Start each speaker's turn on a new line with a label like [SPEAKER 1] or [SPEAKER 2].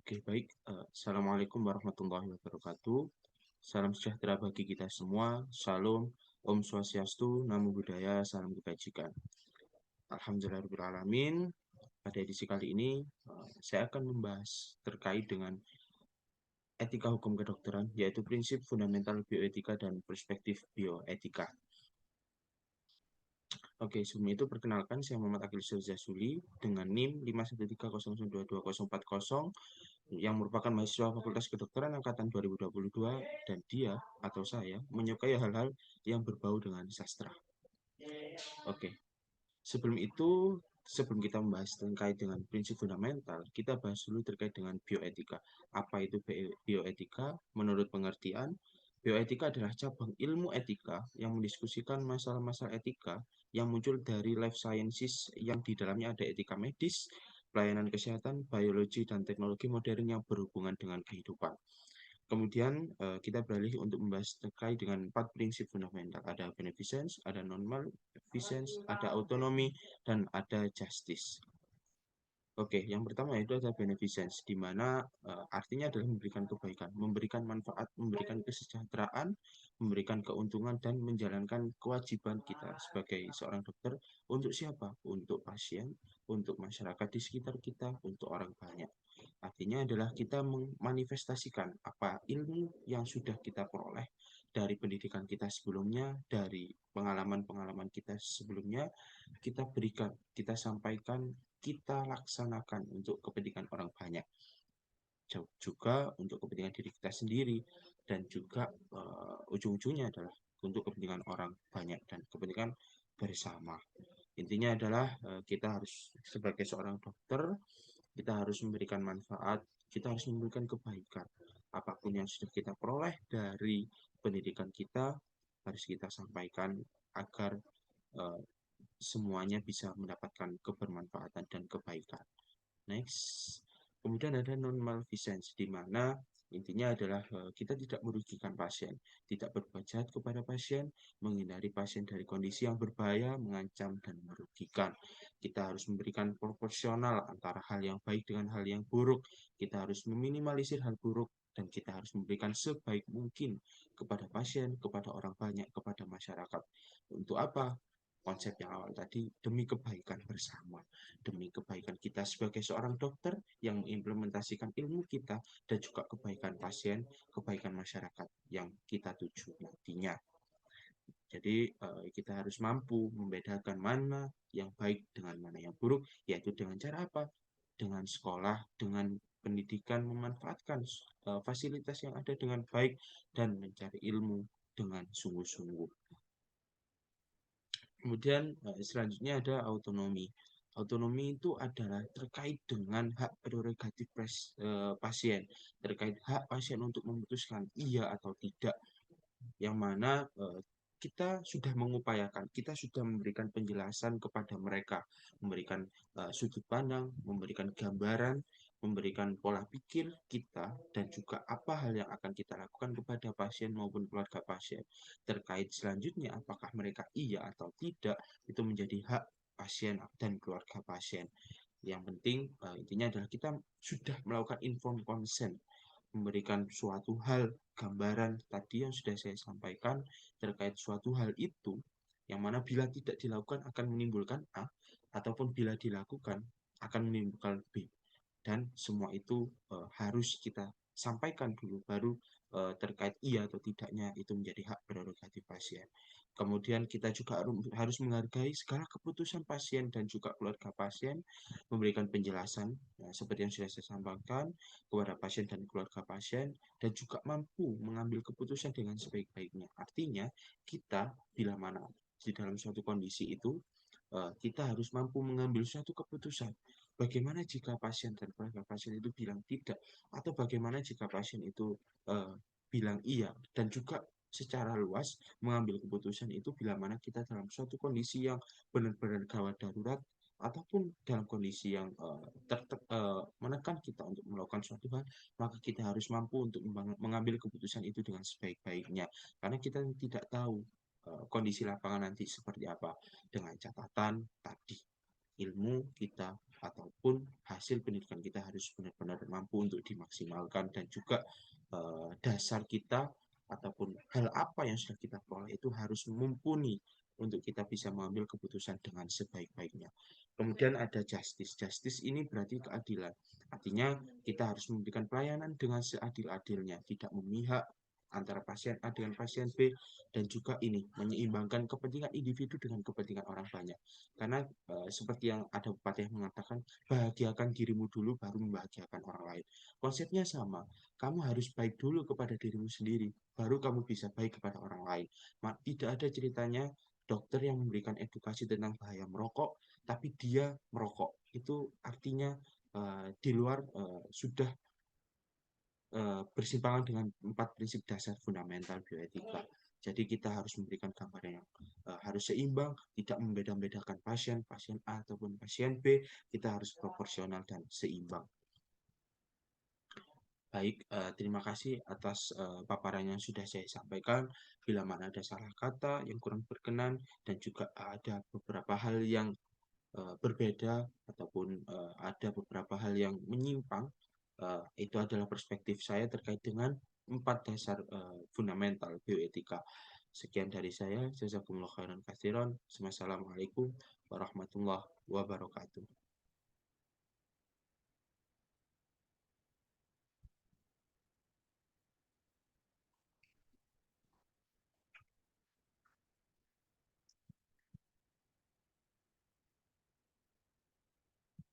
[SPEAKER 1] Oke, baik. Assalamualaikum warahmatullahi wabarakatuh. Salam sejahtera bagi kita semua. Shalom, Om Swastiastu, Namo Buddhaya, Salam Kebajikan. Alhamdulillahirrahmanirrahim. Pada edisi kali ini, saya akan membahas terkait dengan etika hukum kedokteran, yaitu prinsip fundamental bioetika dan perspektif bioetika. Oke, sebelum itu perkenalkan saya Muhammad Akil Syazuli dengan NIM 51300222040 yang merupakan mahasiswa Fakultas Kedokteran angkatan 2022 dan dia atau saya menyukai hal-hal yang berbau dengan sastra. Oke, sebelum kita membahas terkait dengan prinsip fundamental, kita bahas dulu terkait dengan bioetika. Apa itu bioetika? Menurut pengertian, bioetika adalah cabang ilmu etika yang mendiskusikan masalah-masalah etika yang muncul dari life sciences yang di dalamnya ada etika medis, pelayanan kesehatan, biologi, dan teknologi modern yang berhubungan dengan kehidupan. Kemudian kita beralih untuk membahas terkait dengan 4 prinsip fundamental. Ada beneficence, ada non-maleficence, ada autonomy, dan ada justice. Oke, yang pertama itu adalah beneficence, di mana artinya adalah memberikan kebaikan, memberikan manfaat, memberikan kesejahteraan, memberikan keuntungan, dan menjalankan kewajiban kita sebagai seorang dokter untuk siapa? Untuk pasien, untuk masyarakat di sekitar kita, untuk orang banyak. Artinya adalah kita memanifestasikan apa ilmu yang sudah kita peroleh dari pendidikan kita sebelumnya, dari pengalaman-pengalaman kita sebelumnya, kita berikan, kita sampaikan, kita laksanakan untuk kepentingan orang banyak. Juga untuk kepentingan diri kita sendiri dan juga ujung-ujungnya adalah untuk kepentingan orang banyak dan kepentingan bersama. Intinya adalah kita harus sebagai seorang dokter, kita harus memberikan manfaat, kita harus memberikan kebaikan. Apapun yang sudah kita peroleh dari pendidikan kita harus kita sampaikan agar uh, semuanya bisa mendapatkan kebermanfaatan dan kebaikan. Next, kemudian ada non-malfeasance, di mana intinya adalah kita tidak merugikan pasien, tidak berbuat jahat kepada pasien, menghindari pasien dari kondisi yang berbahaya, mengancam, dan merugikan. Kita harus memberikan proporsional antara hal yang baik dengan hal yang buruk. Kita harus meminimalisir hal buruk, dan kita harus memberikan sebaik mungkin kepada pasien, kepada orang banyak, kepada masyarakat. Untuk apa? Konsep yang awal tadi, demi kebaikan bersama, demi kebaikan kita sebagai seorang dokter yang mengimplementasikan ilmu kita, dan juga kebaikan pasien, kebaikan masyarakat yang kita tuju nantinya. Jadi kita harus mampu membedakan mana yang baik dengan mana yang buruk, yaitu dengan cara apa? Dengan sekolah, dengan pendidikan, memanfaatkan fasilitas yang ada dengan baik, dan mencari ilmu dengan sungguh-sungguh. Kemudian selanjutnya ada autonomi. Autonomi itu adalah terkait dengan hak prerogatif pasien, terkait hak pasien untuk memutuskan iya atau tidak, yang mana kita sudah mengupayakan, kita sudah memberikan penjelasan kepada mereka, memberikan sudut pandang, memberikan gambaran, memberikan pola pikir kita, dan juga apa hal yang akan kita lakukan kepada pasien maupun keluarga pasien. Terkait selanjutnya, apakah mereka iya atau tidak, itu menjadi hak pasien dan keluarga pasien. Yang penting intinya adalah kita sudah melakukan informed consent, memberikan suatu hal, gambaran tadi yang sudah saya sampaikan terkait suatu hal itu, yang mana bila tidak dilakukan akan menimbulkan A, ataupun bila dilakukan akan menimbulkan B. Dan semua itu harus kita sampaikan dulu, baru terkait iya atau tidaknya itu menjadi hak prerogatif pasien. Kemudian kita juga harus menghargai segala keputusan pasien dan juga keluarga pasien, memberikan penjelasan ya, seperti yang sudah saya sampaikan kepada pasien dan keluarga pasien, dan juga mampu mengambil keputusan dengan sebaik-baiknya. Artinya kita bila mana di dalam suatu kondisi itu kita harus mampu mengambil suatu keputusan. Bagaimana jika pasien dan keluarga pasien itu bilang tidak, atau bagaimana jika pasien itu bilang iya, dan juga secara luas mengambil keputusan itu bila mana kita dalam suatu kondisi yang benar-benar gawat darurat, ataupun dalam kondisi yang menekan kita untuk melakukan suatu hal, maka kita harus mampu untuk mengambil keputusan itu dengan sebaik-baiknya, karena kita tidak tahu kondisi lapangan nanti seperti apa. Dengan catatan tadi, ilmu kita ataupun hasil pendidikan kita harus benar-benar mampu untuk dimaksimalkan, dan juga dasar kita ataupun hal apa yang sudah kita peroleh itu harus mumpuni untuk kita bisa mengambil keputusan dengan sebaik-baiknya. Kemudian ada justice. Justice ini berarti keadilan. Artinya kita harus memberikan pelayanan dengan seadil-adilnya, tidak memihak antara pasien A dengan pasien B, dan juga ini menyeimbangkan kepentingan individu dengan kepentingan orang banyak. Karena seperti yang ada pepatah yang mengatakan, bahagiakan dirimu dulu baru membahagiakan orang lain. Konsepnya sama, kamu harus baik dulu kepada dirimu sendiri, baru kamu bisa baik kepada orang lain. Tidak ada ceritanya dokter yang memberikan edukasi tentang bahaya merokok, tapi dia merokok. Itu artinya di luar sudah bersimpangan dengan 4 prinsip dasar fundamental bioetika. Jadi kita harus memberikan gambaran yang harus seimbang, tidak membeda-bedakan pasien, pasien A ataupun pasien B, kita harus proporsional dan seimbang. Baik, terima kasih atas paparan yang sudah saya sampaikan. Bila mana ada salah kata yang kurang berkenan dan juga ada beberapa hal yang berbeda ataupun ada beberapa hal yang menyimpang, itu adalah perspektif saya terkait dengan 4 dasar fundamental bioetika. Sekian dari saya. Jazakumullah khairan katsiran. Wassalamualaikum warahmatullahi wabarakatuh.